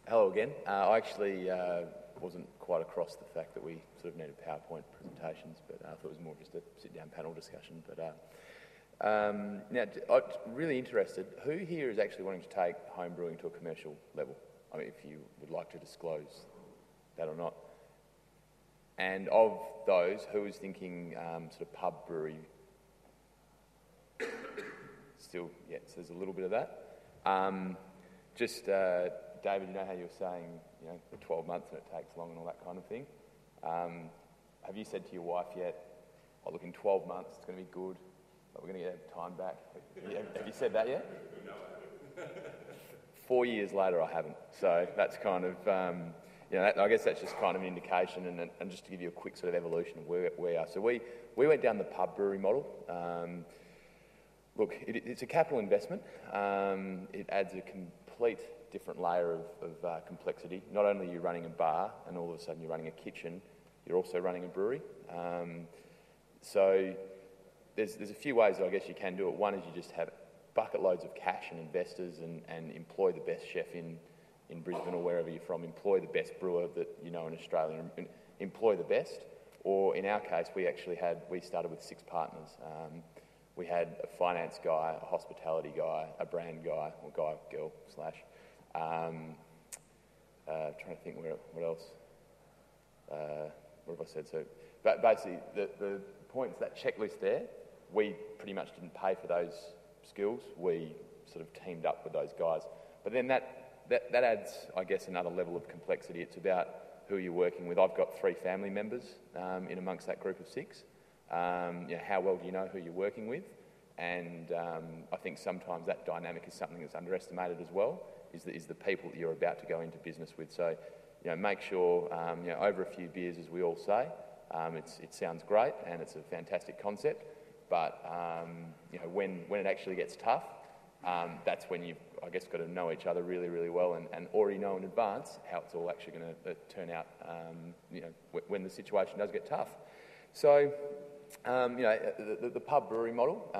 Hello again. I actually wasn't quite across the fact that we sort of needed PowerPoint presentations, but I thought it was more just a sit-down panel discussion. But now, I'm really interested, who here is actually wanting to take homebrewing to a commercial level? I mean, if you would like to disclose that or not. And of those, who is thinking sort of pub brewery? Still, yeah, so there's a little bit of that. David, you know how you were saying, you know, the 12 months and it takes long and all that kind of thing. Have you said to your wife yet, oh, look, in 12 months it's going to be good, but we're going to get our time back? Have you said that yet? No. 4 years later, I haven't. So that's kind of, I guess that's just kind of an indication, and just to give you a quick sort of evolution of where we are. So we went down the pub brewery model. Look, it's a capital investment. It adds a complete different layer of complexity. Not only are you running a bar and all of a sudden you're running a kitchen, you're also running a brewery. So there's a few ways that I guess you can do it. One is you just have bucket loads of cash and investors and employ the best chef in Brisbane or wherever you're from, employ the best brewer that you know in Australia, and employ the best. Or in our case, we started with 6 partners. We had a finance guy, a hospitality guy, a brand guy, or guy, girl, slash. Trying to think what else. What have I said? So, but basically, the points, that checklist there, we pretty much didn't pay for those skills. We sort of teamed up with those guys. But then that adds, I guess, another level of complexity. It's about who you're working with. I've got 3 family members in amongst that group of 6. How well do you know who you're working with? And I think sometimes that dynamic is something that's underestimated as well, is the people that you're about to go into business with. So, make sure, over a few beers, as we all say, it sounds great and it's a fantastic concept, but, when it actually gets tough, that's when you've, I guess, got to know each other really, really well and already know in advance how it's all actually going to turn out, when the situation does get tough. So, the pub brewery model,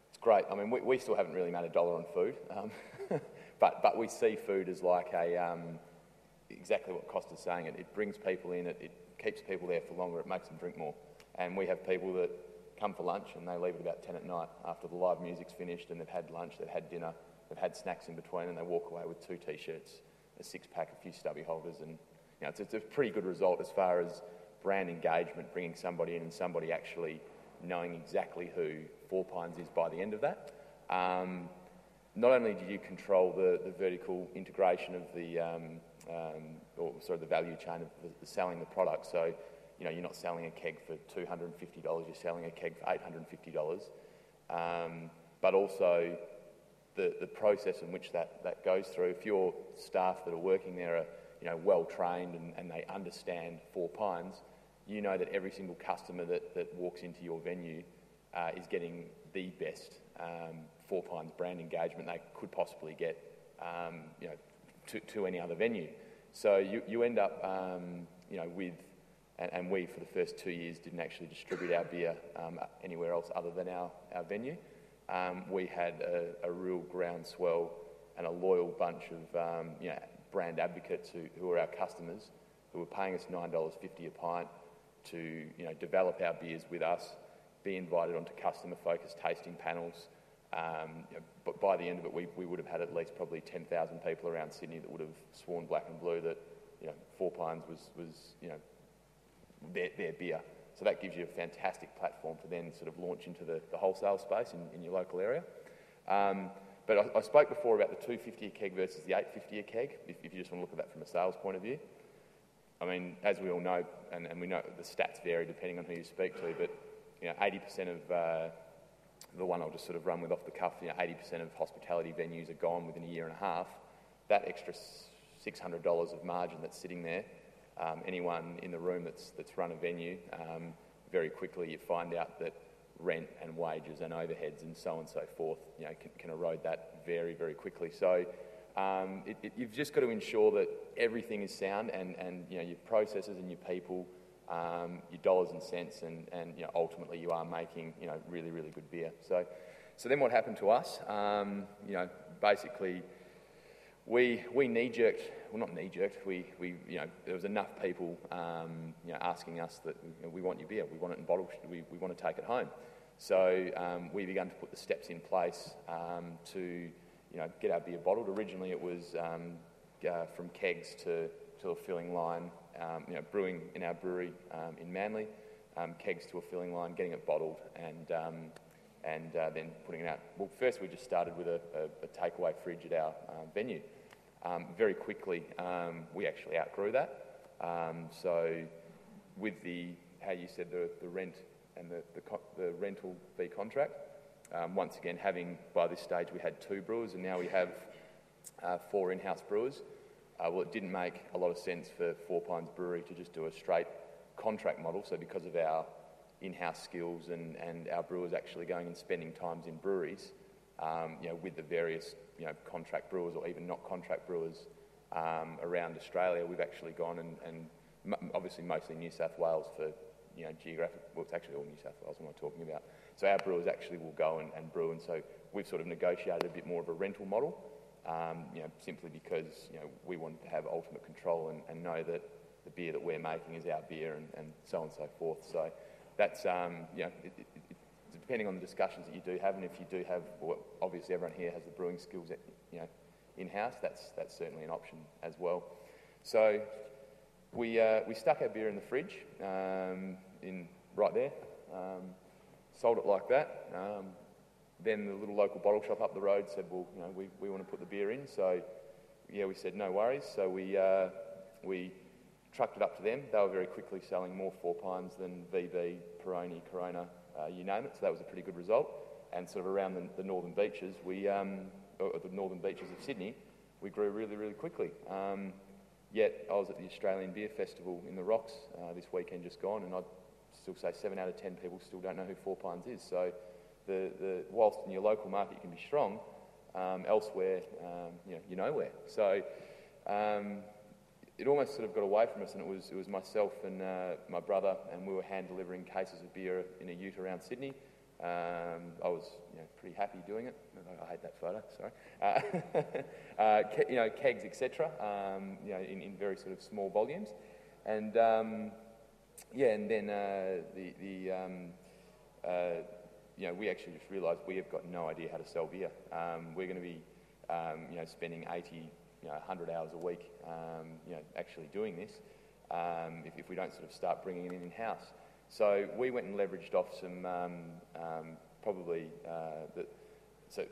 it's great. I mean, we still haven't really made $1 on food, but we see food as like exactly what Costa's saying. It brings people in, it keeps people there for longer, it makes them drink more. And we have people that come for lunch and they leave at about 10 at night after the live music's finished, and they've had lunch, they've had dinner, they've had snacks in between, and they walk away with 2 T-shirts, a 6-pack, a few stubby holders, and it's a pretty good result as far as brand engagement, bringing somebody in and somebody actually knowing exactly who 4 Pines is by the end of that. Not only do you control the vertical integration of the value chain of the selling the product, so you're not selling a keg for $250, you're selling a keg for $850, but also the process in which that goes through. If your staff that are working there are well trained and they understand 4 Pines, you know that every single customer that walks into your venue is getting the best 4 Pines brand engagement they could possibly get to any other venue. So you end up with, and we for the first 2 years didn't actually distribute our beer anywhere else other than our venue. We had a real groundswell and a loyal bunch of brand advocates who are our customers, who were paying us $9.50 a pint to develop our beers with us, be invited onto customer-focused tasting panels. But by the end of it, we would have had at least probably 10,000 people around Sydney that would have sworn black and blue that 4 Pines was their beer. So that gives you a fantastic platform to then sort of launch into the wholesale space in your local area. But I spoke before about the $2.50 a keg versus the $8.50 a keg, if you just want to look at that from a sales point of view. I mean, as we all know, and we know the stats vary depending on who you speak to, but 80% of the one I'll just sort of run with off the cuff, 80% of hospitality venues are gone within a year and a half. That extra $600 of margin that's sitting there, anyone in the room that's run a venue, very quickly you find out that rent and wages and overheads and so on and so forth, can erode that very, very quickly. So you've just got to ensure that everything is sound and your processes and your people, your dollars and cents, and ultimately you are making really, really good beer. So then what happened to us? Basically we knee-jerked, well, not knee-jerked, there was enough people, asking us that, we want your beer, we want it in bottles, we want to take it home. So we began to put the steps in place to, get our beer bottled. Originally it was from kegs to a filling line, brewing in our brewery in Manly, kegs to a filling line, getting it bottled, and then putting it out. Well, first we just started with a takeaway fridge at our venue. Very quickly, we actually outgrew that. So with how you said, the rent and the rental fee contract, once again, by this stage we had 2 brewers, and now we have 4 in-house brewers. Well, it didn't make a lot of sense for Four Pines Brewery to just do a straight contract model. So because of our in-house skills and our brewers actually going and spending times in breweries, with the various, contract brewers or even not contract brewers around Australia, we've actually gone and obviously mostly New South Wales for, geographic, well, it's actually all New South Wales I'm not talking about. So our brewers actually will go and brew, and so we've sort of negotiated a bit more of a rental model, simply because, we wanted to have ultimate control and know that the beer that we're making is our beer and so on and so forth. So that's, depending on the discussions that you do have, and if you do have, well, obviously everyone here has the brewing skills, in-house, that's certainly an option as well. So we stuck our beer in the fridge, right there, sold it like that. Then the little local bottle shop up the road said, well, we want to put the beer in. So yeah, we said no worries. So we trucked it up to them. They were very quickly selling more Four Pines than VB, Peroni, Corona, you name it. So that was a pretty good result. And sort of around the northern beaches, the northern beaches of Sydney, we grew really, really quickly. Yet I was at the Australian Beer Festival in the Rocks this weekend just gone, and I'd still say 7 out of 10 people still don't know who Four Pines is. So whilst in your local market you can be strong, elsewhere, you're nowhere. So it almost sort of got away from us, and it was myself and my brother, and we were hand delivering cases of beer in a ute around Sydney. I was pretty happy doing it. I hate that photo, sorry. Kegs, etc. In very sort of small volumes, and and then we actually just realised we have got no idea how to sell beer. We're going to be spending 80, 100 hours a week, actually doing this, if we don't sort of start bringing it in-house. So we went and leveraged off some, so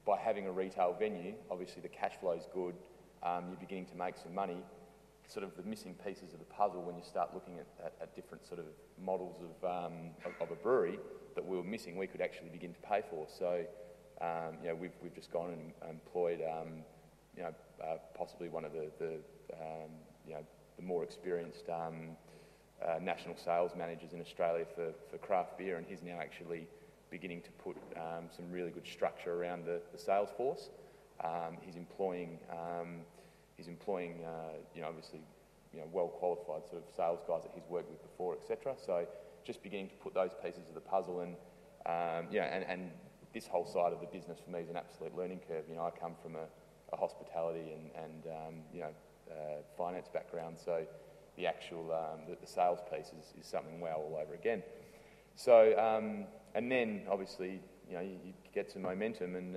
by having a retail venue, obviously the cash flow is good, you're beginning to make some money. Sort of the missing pieces of the puzzle when you start looking at different sort of models of a brewery that we were missing, we could actually begin to pay for. So, we've just gone and employed, possibly one of the more experienced national sales managers in Australia for craft beer, and he's now actually beginning to put some really good structure around the sales force. He's employing obviously, well qualified sort of sales guys that he's worked with before, etc. So just beginning to put those pieces of the puzzle, and and this whole side of the business for me is an absolute learning curve. I come from a hospitality and finance background, so the actual the sales piece is something wow all over again. So and then obviously you get some momentum, and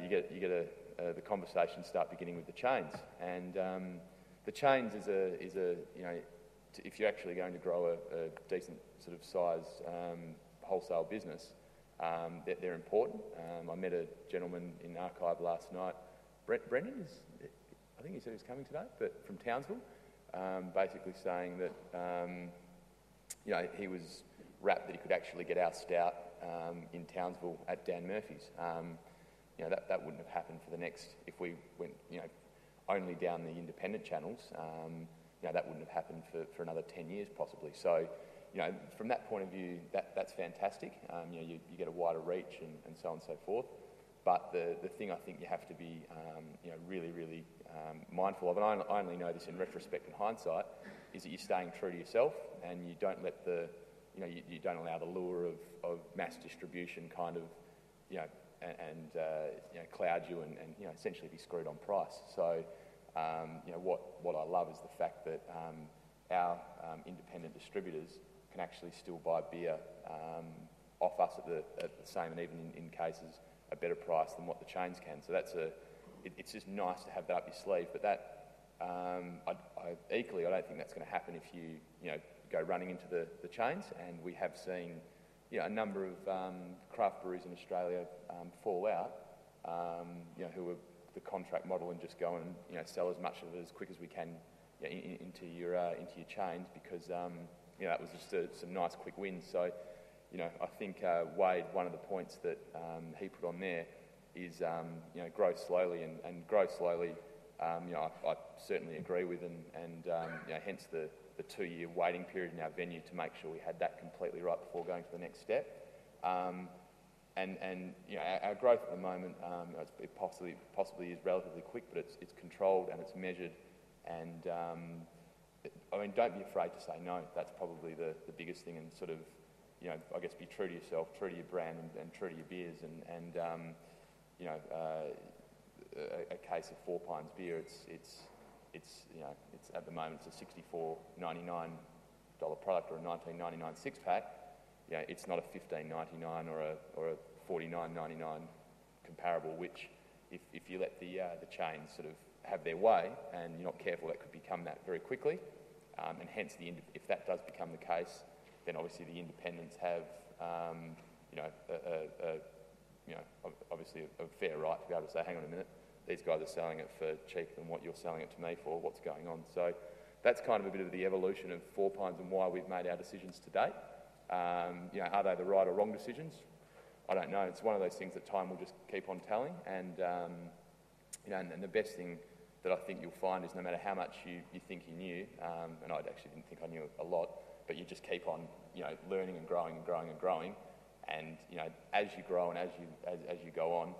you get the conversations start beginning with the chains, and the chains is a if you're actually going to grow a decent sort of size wholesale business, they're important. I met a gentleman in Archive last night, Brendan I think he said he was coming today, but from Townsville, basically saying that he was rapt that he could actually get our stout in Townsville at Dan Murphy's. That wouldn't have happened for the next, if we went only down the independent channels, that wouldn't have happened for another 10 years possibly. So from that point of view, that's fantastic. You get a wider reach and so on and so forth. But the thing I think you have to be really, really mindful of, and I only know this in retrospect and hindsight, is that you're staying true to yourself, and you don't let you don't allow the lure of mass distribution kind of cloud you and essentially be screwed on price. So what I love is the fact that our independent distributors can actually still buy beer off us at the same, and even in cases a better price than what the chains can. So it's just nice to have that up your sleeve. But that equally, I don't think that's going to happen if you go running into the chains. And we have seen a number of craft breweries in Australia fall out, who are the contract model and just go and sell as much of it as quick as we can into your chains, because that was just some nice quick wins. So I think Wade, one of the points that he put on there is grow slowly, and grow slowly. I certainly agree with, and hence the 2-year waiting period in our venue to make sure we had that completely right before going to the next step. Our growth at the moment, it possibly is relatively quick, but it's controlled and it's measured. And don't be afraid to say no. That's probably the biggest thing, and sort of, I guess, be true to yourself, true to your brand, and true to your beers. A case of Four Pines beer, it's at the moment it's a $64.99 product, or a $19.99 6-pack. It's not a $15.99 or a $49.99 comparable. Which, if you let the chains sort of have their way and you're not careful, that could become that very quickly. And hence, if that does become the case, then obviously the independents have obviously a fair right to be able to say, hang on a minute, these guys are selling it for cheaper than what you're selling it to me for. What's going on? So that's kind of a bit of the evolution of Four Pines and why we've made our decisions to date. Are they the right or wrong decisions? I don't know. It's one of those things that time will just keep on telling. And and the best thing that I think you'll find is, no matter how much you think you knew, and I actually didn't think I knew a lot, but you just keep on learning and growing and growing and growing. And as you grow and as you go on,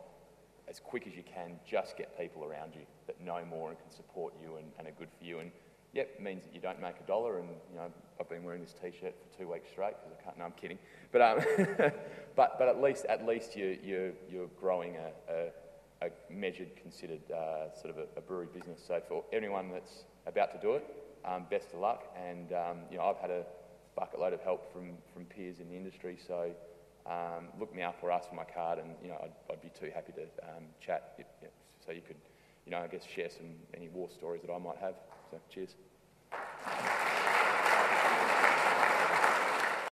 as quick as you can, just get people around you that know more and can support you and are good for you. And it means that you don't make $1. And I've been wearing this T-shirt for 2 weeks straight because I can't. No, I'm kidding. But but at least you're growing a measured, considered sort of a brewery business. So for anyone that's about to do it, best of luck. And I've had a bucket load of help from peers in the industry. So look me up or ask for my card, and I'd be too happy to chat. So you could, I guess, share any war stories that I might have. So cheers.